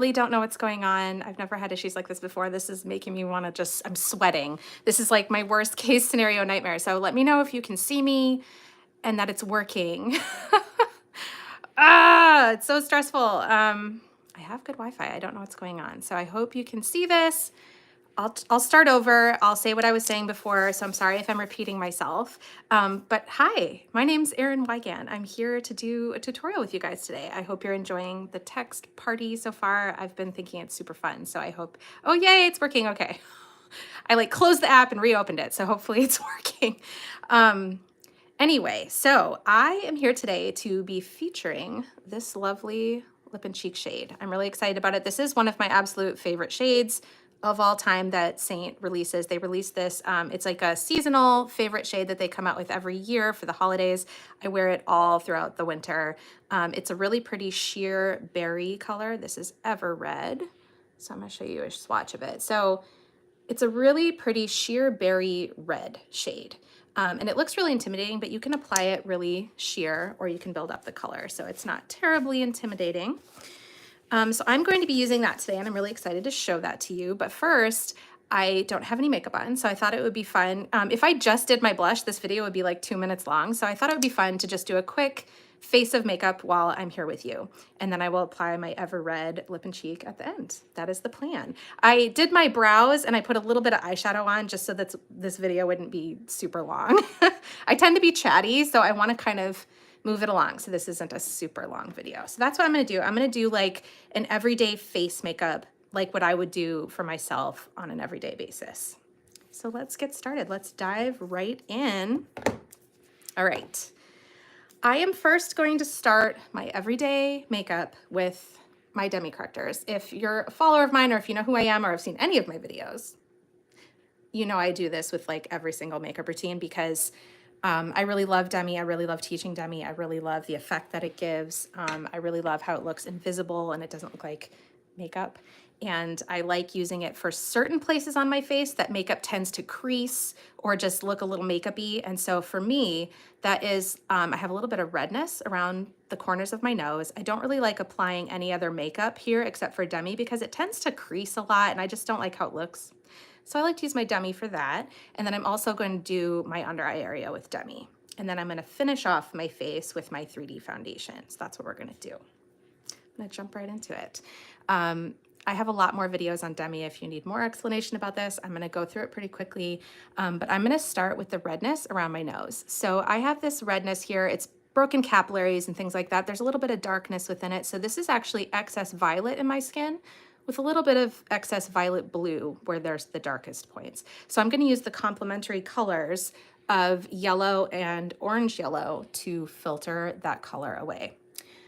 really don't know what's going on. I've never had issues like this before. This is making me want to just, I'm sweating. This is like my worst case scenario nightmare. So let me know if you can see me and that it's working. It's so stressful. I have good Wi-Fi. I don't know what's going on. So I hope you can see this. I'll start over. I'll say what I was saying before, so I'm sorry if I'm repeating myself. But hi, my name's Erin Wygant. I'm here to do a tutorial with you guys today. I hope you're enjoying the text party so far. I've been thinking it's super fun, so I hope, oh yay, it's working, okay. I like closed the app and reopened it, so hopefully it's working. Anyway, so I am here today to be featuring this lovely lip and cheek shade. I'm really excited about it. This is one of my absolute favorite shades of all time that Seint releases. They release this, it's like a seasonal favorite shade that they come out with every year for the holidays. I wear it all throughout the winter. It's a really pretty sheer berry color. This is Ever Red. So I'm gonna show you a swatch of it. So it's a really pretty sheer berry red shade. And it looks really intimidating, but you can apply it really sheer or you can build up the color. So it's not terribly intimidating. So I'm going to be using that today and I'm really excited to show that to you. But first, I don't have any makeup on, so I thought it would be fun. If I just did my blush, this video would be like 2 minutes long. So I thought it would be fun to just do a quick face of makeup while I'm here with you. And then I will apply my Ever Red lip and cheek at the end. That is the plan. I did my brows and I put a little bit of eyeshadow on just so that this video wouldn't be super long. I tend to be chatty, so I want to kind of move it along so this isn't a super long video. So that's what I'm going to do. I'm going to do like an everyday face makeup, like what I would do for myself on an everyday basis. So let's get started. Let's dive right in. All right. I am first going to start my everyday makeup with my Demi Correctors. If you're a follower of mine or if you know who I am or have seen any of my videos, you know I do this with like every single makeup routine because I really love Demi. I really love teaching Demi. I really love the effect that it gives. I really love how it looks invisible and it doesn't look like makeup. And I like using it for certain places on my face that makeup tends to crease or just look a little makeup-y. And so for me, that is, I have a little bit of redness around the corners of my nose. I don't really like applying any other makeup here except for Demi because it tends to crease a lot and I just don't like how it looks. So I like to use my Demi for that. And then I'm also going to do my under eye area with Demi. And then I'm going to finish off my face with my 3D foundation. So that's what we're going to do. I'm going to jump right into it. I have a lot more videos on Demi if you need more explanation about this. I'm going to go through it pretty quickly, but I'm going to start with the redness around my nose. So I have this redness here. It's broken capillaries and things like that. There's a little bit of darkness within it. So this is actually excess violet in my skin with a little bit of excess violet blue where there's the darkest points. So I'm going to use the complementary colors of yellow and orange yellow to filter that color away.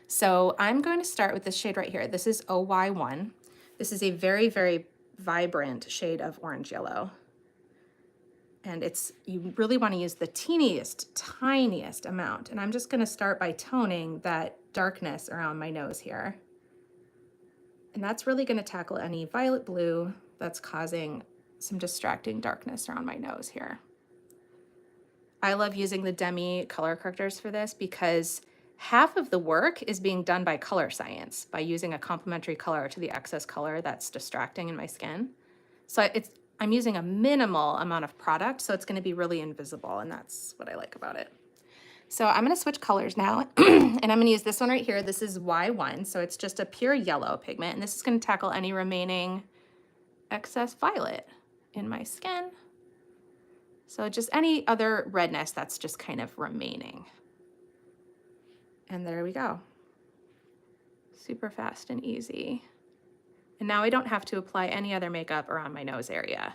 So I'm going to start with this shade right here. This is OY1. This is a very, very vibrant shade of orange yellow. And you really want to use the teeniest, tiniest amount. And I'm just going to start by toning that darkness around my nose here. And that's really going to tackle any violet blue that's causing some distracting darkness around my nose here. I love using the Demi color correctors for this because half of the work is being done by color science, by using a complementary color to the excess color that's distracting in my skin. So I'm using a minimal amount of product, so it's going to be really invisible, and that's what I like about it. So I'm going to switch colors now, and I'm going to use this one right here. This is Y1, so it's just a pure yellow pigment, and this is going to tackle any remaining excess violet in my skin. So just any other redness that's just kind of remaining. And there we go. Super fast and easy. And now I don't have to apply any other makeup around my nose area.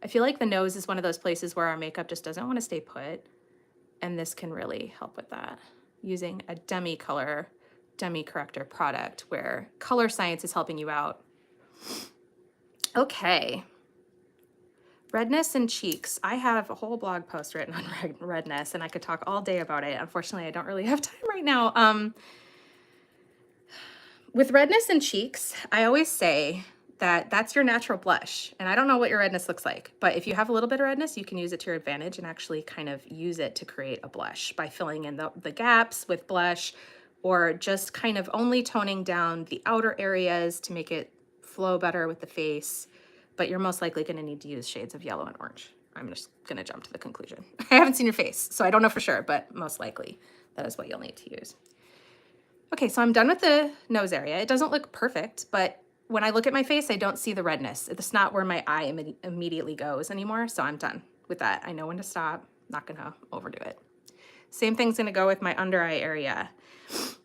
I feel like the nose is one of those places where our makeup just doesn't want to stay put. And this can really help with that. Using a Demi Corrector product where color science is helping you out. Okay. Redness in cheeks. I have a whole blog post written on redness and I could talk all day about it. Unfortunately, I don't really have time right now. With redness in cheeks, I always say that that's your natural blush. And I don't know what your redness looks like, but if you have a little bit of redness, you can use it to your advantage and actually kind of use it to create a blush by filling in the gaps with blush or just kind of only toning down the outer areas to make it flow better with the face, but you're most likely going to need to use shades of yellow and orange. I'm just going to jump to the conclusion. I haven't seen your face, so I don't know for sure, but most likely that is what you'll need to use. Okay, so I'm done with the nose area. It doesn't look perfect, but when I look at my face, I don't see the redness. It's not where my eye immediately goes anymore, so I'm done with that. I know when to stop, not gonna overdo it. Same thing's gonna go with my under eye area.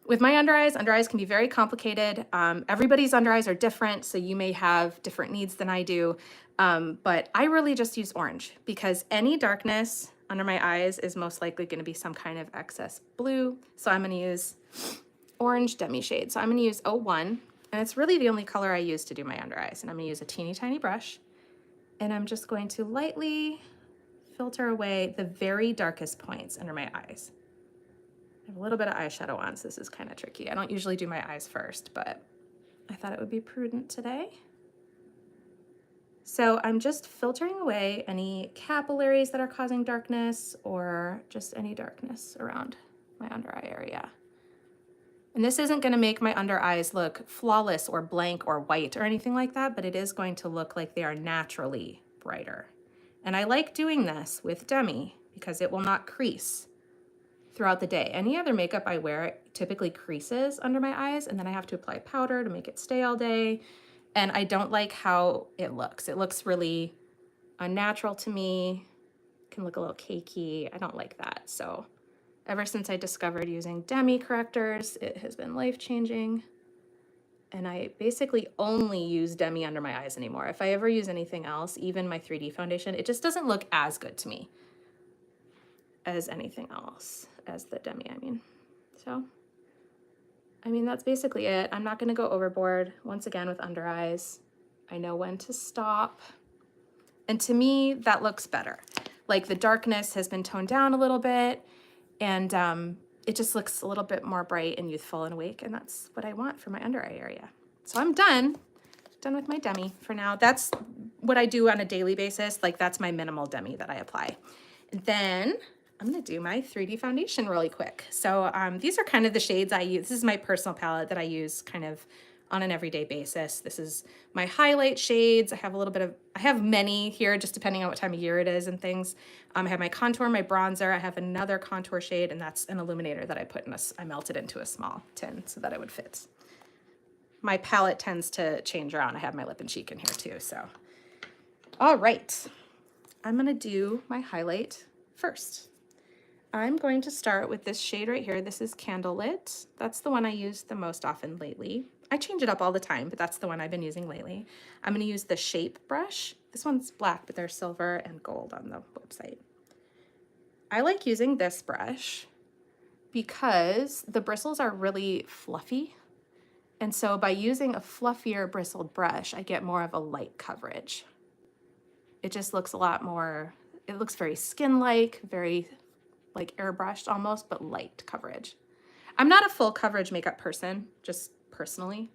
With my under eyes can be very complicated. Everybody's under eyes are different, so you may have different needs than I do, but I really just use orange because any darkness under my eyes is most likely gonna be some kind of excess blue, so I'm gonna use orange demi shade. So I'm gonna use 01, and it's really the only color I use to do my under eyes, and I'm gonna use a teeny tiny brush, and I'm just going to lightly filter away the very darkest points under my eyes. I have a little bit of eyeshadow on, so this is kind of tricky. I don't usually do my eyes first, but I thought it would be prudent today. So I'm just filtering away any capillaries that are causing darkness or just any darkness around my under eye area. And this isn't going to make my under eyes look flawless or blank or white or anything like that, but it is going to look like they are naturally brighter. And I like doing this with Demi because it will not crease throughout the day. Any other makeup I wear typically creases under my eyes, and then I have to apply powder to make it stay all day. And I don't like how it looks. It looks really unnatural to me. It can look a little cakey. I don't like that. So ever since I discovered using Demi Correctors, it has been life-changing. And I basically only use Demi under my eyes anymore. If I ever use anything else, even my 3D foundation, it just doesn't look as good to me as anything else, as the Demi, I mean. So, I mean, that's basically it. I'm not gonna go overboard, once again, with under eyes. I know when to stop. And to me, that looks better. Like the darkness has been toned down a little bit, and it just looks a little bit more bright and youthful and awake, and that's what I want for my under eye area. So I'm done with my Demi for now. That's what I do on a daily basis. Like that's my minimal Demi that I apply. And then I'm gonna do my 3D foundation really quick. So these are kind of the shades I use. This is my personal palette that I use kind of on an everyday basis. This is my highlight shades. I have many here just depending on what time of year it is and things. I have my contour, my bronzer. I have another contour shade, and that's an illuminator that I melted into a small tin so that it would fit. My palette tends to change around. I have my lip and cheek in here too, so. All right, I'm gonna do my highlight first. I'm going to start with this shade right here. This is Candlelit. That's the one I use the most often lately. I change it up all the time, but that's the one I've been using lately. I'm gonna use the Shape brush. This one's black, but there's silver and gold on the website. I like using this brush because the bristles are really fluffy. And so by using a fluffier bristled brush, I get more of a light coverage. It just looks a lot more, it looks very skin-like, very like airbrushed almost, but light coverage. I'm not a full coverage makeup person, just personally.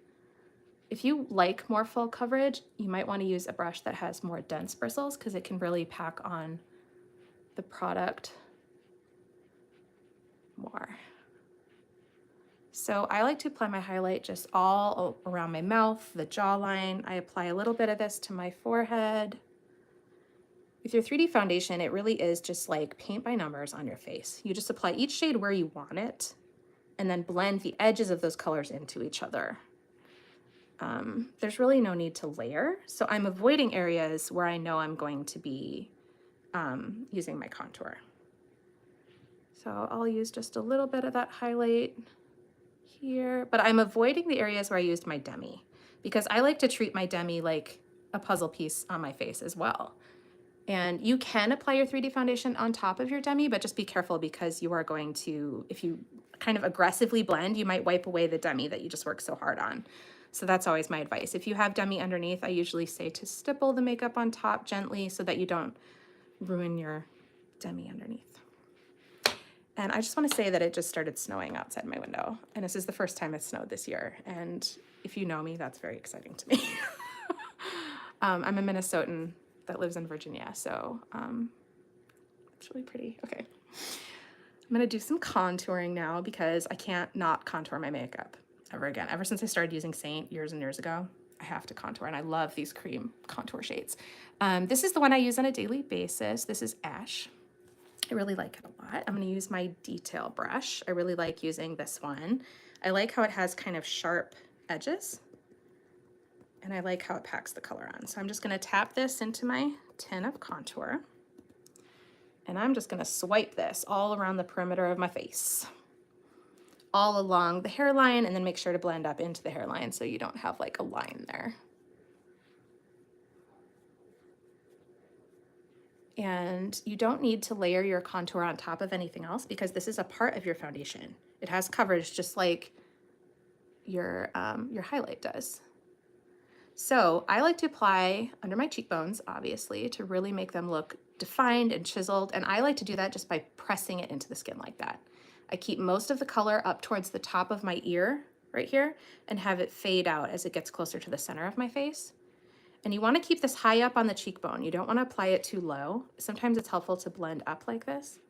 If you like more full coverage, you might want to use a brush that has more dense bristles because it can really pack on the product more. So I like to apply my highlight just all around my mouth, the jawline. I apply a little bit of this to my forehead. With your 3D foundation, it really is just like paint by numbers on your face. You just apply each shade where you want it and then blend the edges of those colors into each other. There's really no need to layer. So I'm avoiding areas where I know I'm going to be using my contour. So I'll use just a little bit of that highlight here, but I'm avoiding the areas where I used my Demi because I like to treat my Demi like a puzzle piece on my face as well. And you can apply your 3D foundation on top of your Demi, but just be careful because you are going to, if you kind of aggressively blend, you might wipe away the Demi that you just worked so hard on. So that's always my advice. If you have Demi underneath, I usually say to stipple the makeup on top gently so that you don't ruin your Demi underneath. And I just want to say that it just started snowing outside my window. And this is the first time it snowed this year. And if you know me, that's very exciting to me. I'm a Minnesotan that lives in Virginia, so it's really pretty. Okay. I'm gonna do some contouring now because I can't not contour my makeup ever again. Ever since I started using Seint years and years ago, I have to contour, and I love these cream contour shades. This is the one I use on a daily basis. This is Ash. I really like it a lot. I'm gonna use my detail brush. I really like using this one. I like how it has kind of sharp edges, and I like how it packs the color on. So I'm just gonna tap this into my tin of contour, and I'm just gonna swipe this all around the perimeter of my face, all along the hairline, and then make sure to blend up into the hairline so you don't have like a line there. And you don't need to layer your contour on top of anything else because this is a part of your foundation. It has coverage just like your highlight does. So I like to apply under my cheekbones, obviously, to really make them look defined and chiseled. And I like to do that just by pressing it into the skin like that. I keep most of the color up towards the top of my ear right here and have it fade out as it gets closer to the center of my face. And you want to keep this high up on the cheekbone. You don't want to apply it too low. Sometimes it's helpful to blend up like this.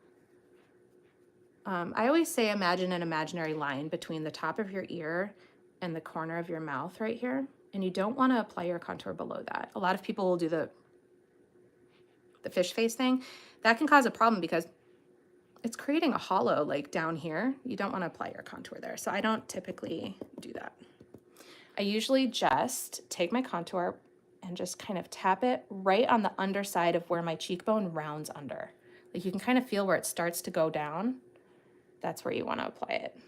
I always say imagine an imaginary line between the top of your ear and the corner of your mouth right here. And you don't want to apply your contour below that. A lot of people will do the fish face thing. That can cause a problem because it's creating a hollow like down here. You don't want to apply your contour there. So I don't typically do that. I usually just take my contour and just kind of tap it right on the underside of where my cheekbone rounds under. Like you can kind of feel where it starts to go down. That's where you want to apply it.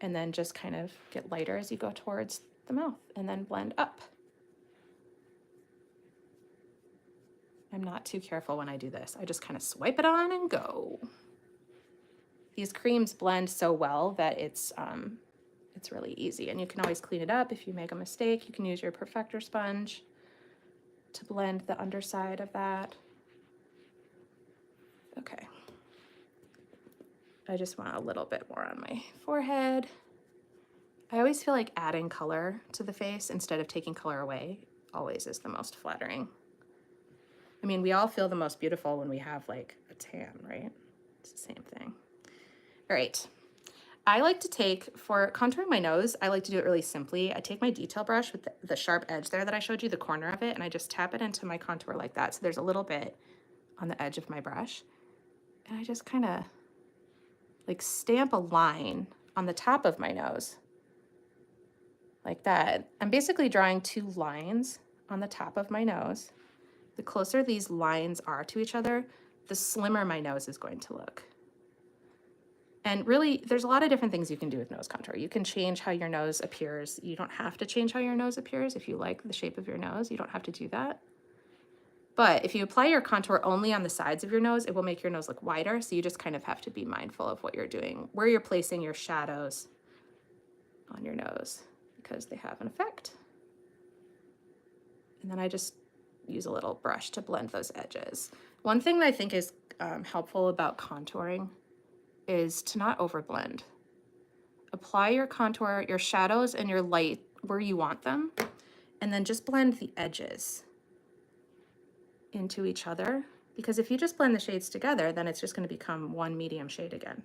And then just kind of get lighter as you go towards the mouth and then blend up. I'm not too careful when I do this. I just kind of swipe it on and go. These creams blend so well that it's really easy, and you can always clean it up if you make a mistake. You can use your perfector sponge to blend the underside of that. Okay. I just want a little bit more on my forehead. I always feel like adding color to the face instead of taking color away always is the most flattering. I mean, we all feel the most beautiful when we have like a tan, right? It's the same thing. All right. I like to take, for contouring my nose, I like to do it really simply. I take my detail brush with the sharp edge there that I showed you, the corner of it, and I just tap it into my contour like that. So there's a little bit on the edge of my brush. And I just kind of like stamp a line on the top of my nose like that. I'm basically drawing two lines on the top of my nose. The closer these lines are to each other, the slimmer my nose is going to look. And really, there's a lot of different things you can do with nose contour. You can change how your nose appears. You don't have to change how your nose appears. If you like the shape of your nose, you don't have to do that. But if you apply your contour only on the sides of your nose, it will make your nose look wider. So you just kind of have to be mindful of what you're doing, where you're placing your shadows on your nose, because they have an effect. And then I just use a little brush to blend those edges. One thing that I think is helpful about contouring is to not overblend. Apply your contour, your shadows, and your light where you want them, and then just blend the edges into each other, because if you just blend the shades together, then it's just going to become one medium shade again.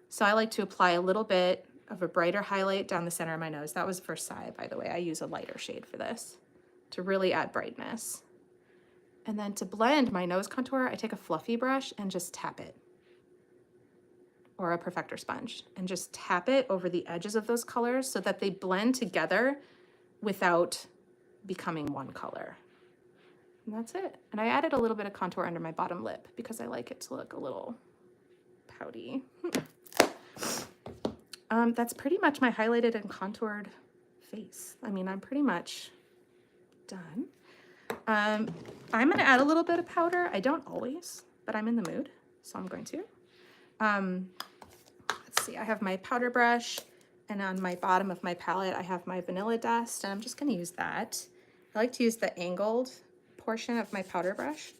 So I like to apply a little bit of a brighter highlight down the center of my nose. That was Versailles, by the way. I use a lighter shade for this to really add brightness. And then to blend my nose contour, I take a fluffy brush and just tap it, or a perfector sponge, and just tap it over the edges of those colors so that they blend together without becoming one color. And that's it. And I added a little bit of contour under my bottom lip because I like it to look a little pouty. That's pretty much my highlighted and contoured face. I mean, I'm pretty much done. I'm gonna add a little bit of powder. I don't always, but I'm in the mood, so I'm going to. Let's see, I have my powder brush, and on my bottom of my palette, I have my vanilla dust, and I'm just gonna use that. I like to use the angled portion of my powder brush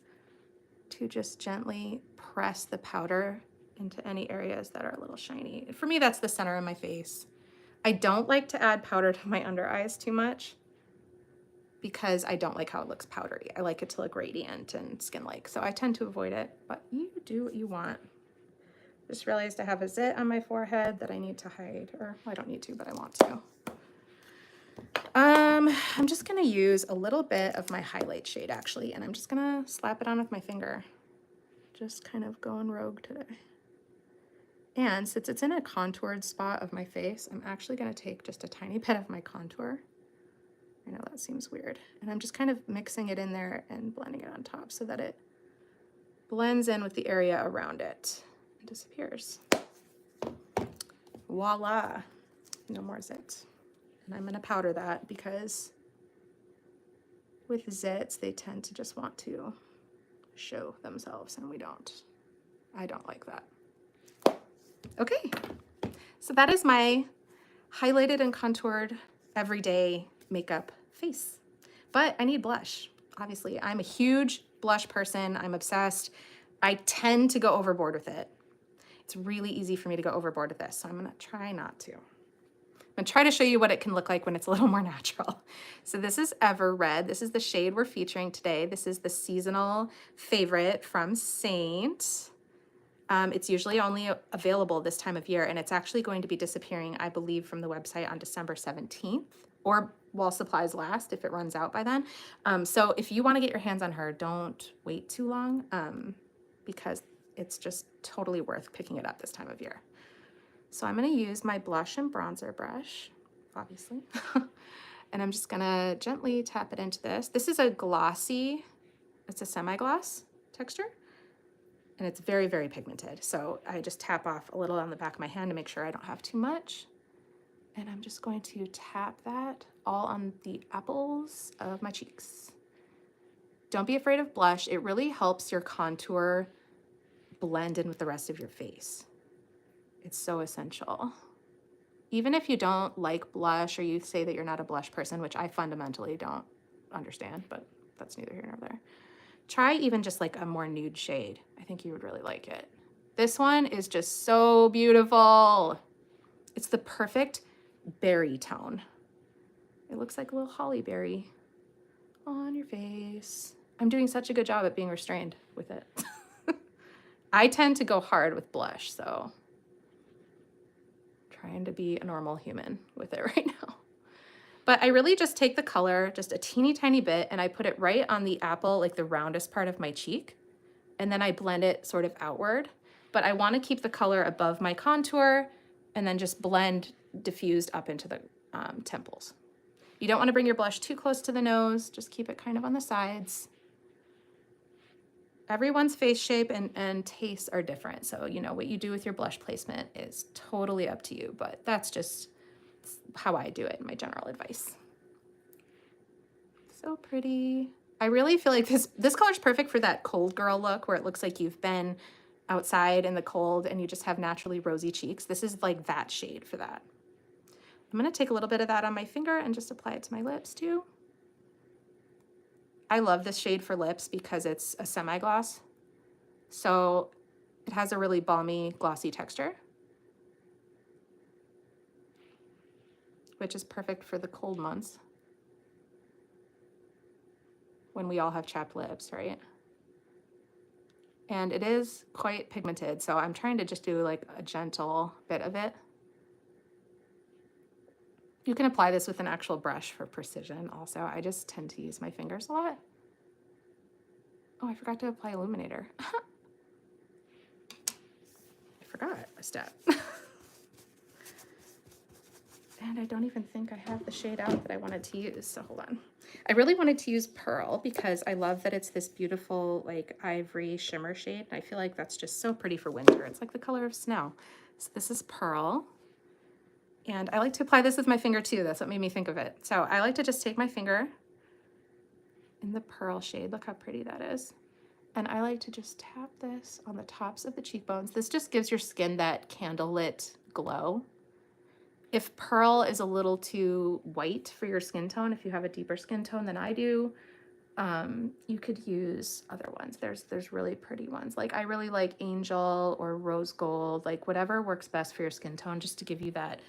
to just gently press the powder into any areas that are a little shiny. For me, that's the center of my face. I don't like to add powder to my under eyes too much because I don't like how it looks powdery. I like it to look radiant and skin-like, so I tend to avoid it, but you do what you want. Just realized I have a zit on my forehead that I need to hide, or well, I don't need to, but I want to. I'm just gonna use a little bit of my highlight shade actually, and I'm just gonna slap it on with my finger. Just kind of going rogue today. And since it's in a contoured spot of my face, I'm actually gonna take just a tiny bit of my contour. I know that seems weird. And I'm just kind of mixing it in there and blending it on top so that it blends in with the area around it and disappears. Voila, no more zits. And I'm gonna powder that because with zits, they tend to just want to show themselves and we don't. I don't like that. Okay, so that is my highlighted and contoured everyday makeup face. But I need blush, obviously. I'm a huge blush person. I'm obsessed. I tend to go overboard with it. It's really easy for me to go overboard with this, so I'm gonna try not to. I'm gonna try to show you what it can look like when it's a little more natural. So this is Ever Red. This is the shade we're featuring today. This is the seasonal favorite from Seint. It's usually only available this time of year, and it's actually going to be disappearing, I believe, from the website on December 17th, or while supplies last if it runs out by then. So if you want to get your hands on her, don't wait too long, because it's just totally worth picking it up this time of year. So I'm going to use my blush and bronzer brush, obviously, and I'm just going to gently tap it into this. This is a glossy, it's a semi-gloss texture. And it's very, very pigmented. So I just tap off a little on the back of my hand to make sure I don't have too much. And I'm just going to tap that all on the apples of my cheeks. Don't be afraid of blush. It really helps your contour blend in with the rest of your face. It's so essential. Even if you don't like blush or you say that you're not a blush person, which I fundamentally don't understand, but that's neither here nor there. Try even just like a more nude shade. I think you would really like it. This one is just so beautiful. It's the perfect berry tone. It looks like a little holly berry on your face. I'm doing such a good job at being restrained with it. I tend to go hard with blush, so trying to be a normal human with it right now. But I really just take the color, just a teeny tiny bit, and I put it right on the apple, like the roundest part of my cheek. And then I blend it sort of outward. But I want to keep the color above my contour and then just blend diffused up into the temples. You don't want to bring your blush too close to the nose. Just keep it kind of on the sides. Everyone's face shape and tastes are different. So, you know, what you do with your blush placement is totally up to you. But that's just how I do it, my general advice. So pretty. I really feel like this color is perfect for that cold girl look where it looks like you've been outside in the cold and you just have naturally rosy cheeks. This is like that shade for that. I'm going to take a little bit of that on my finger and just apply it to my lips too. I love this shade for lips because it's a semi-gloss. So it has a really balmy, glossy texture, which is perfect for the cold months when we all have chapped lips, right? And it is quite pigmented, so I'm trying to just do like a gentle bit of it. You can apply this with an actual brush for precision also. I just tend to use my fingers a lot. Oh, I forgot to apply Illuminator. I forgot a step. And I don't even think I have the shade out that I wanted to use, so hold on. I really wanted to use Pearl because I love that it's this beautiful like ivory shimmer shade. I feel like that's just so pretty for winter. It's like the color of snow. So this is Pearl. And I like to apply this with my finger too. That's what made me think of it. So I like to just take my finger in the Pearl shade. Look how pretty that is. And I like to just tap this on the tops of the cheekbones. This just gives your skin that candlelit glow. If Pearl is a little too white for your skin tone, if you have a deeper skin tone than I do, you could use other ones. There's really pretty ones. Like I really like Angel or Rose Gold, like whatever works best for your skin tone, just to give you that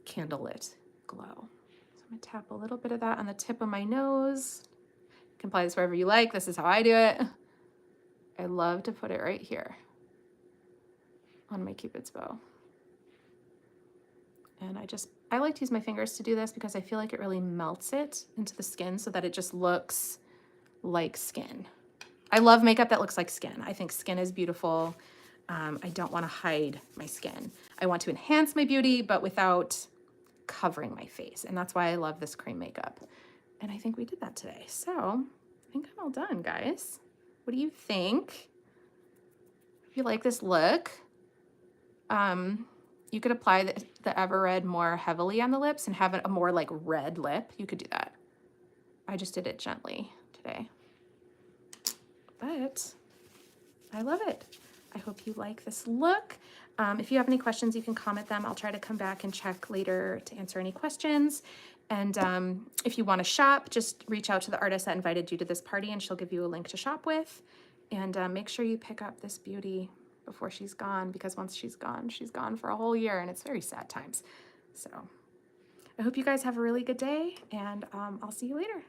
candlelit glow. So I'm gonna tap a little bit of that on the tip of my nose. You can apply this wherever you like. This is how I do it. I love to put it right here. on my Cupid's bow. And I like to use my fingers to do this because I feel like it really melts it into the skin so that it just looks like skin. I love makeup that looks like skin. I think skin is beautiful. I don't want to hide my skin. I want to enhance my beauty, but without covering my face. And that's why I love this cream makeup. And I think we did that today. So I think I'm all done, guys. What do you think? If you like this look, you could apply the Ever Red more heavily on the lips and have it a more like red lip. You could do that. I just did it gently today. But I love it. I hope you like this look. If you have any questions, you can comment them. I'll try to come back and check later to answer any questions. And if you want to shop, just reach out to the artist that invited you to this party and she'll give you a link to shop with. And make sure you pick up this beauty before she's gone, because once she's gone for a whole year, and it's very sad times. So I hope you guys have a really good day, and I'll see you later.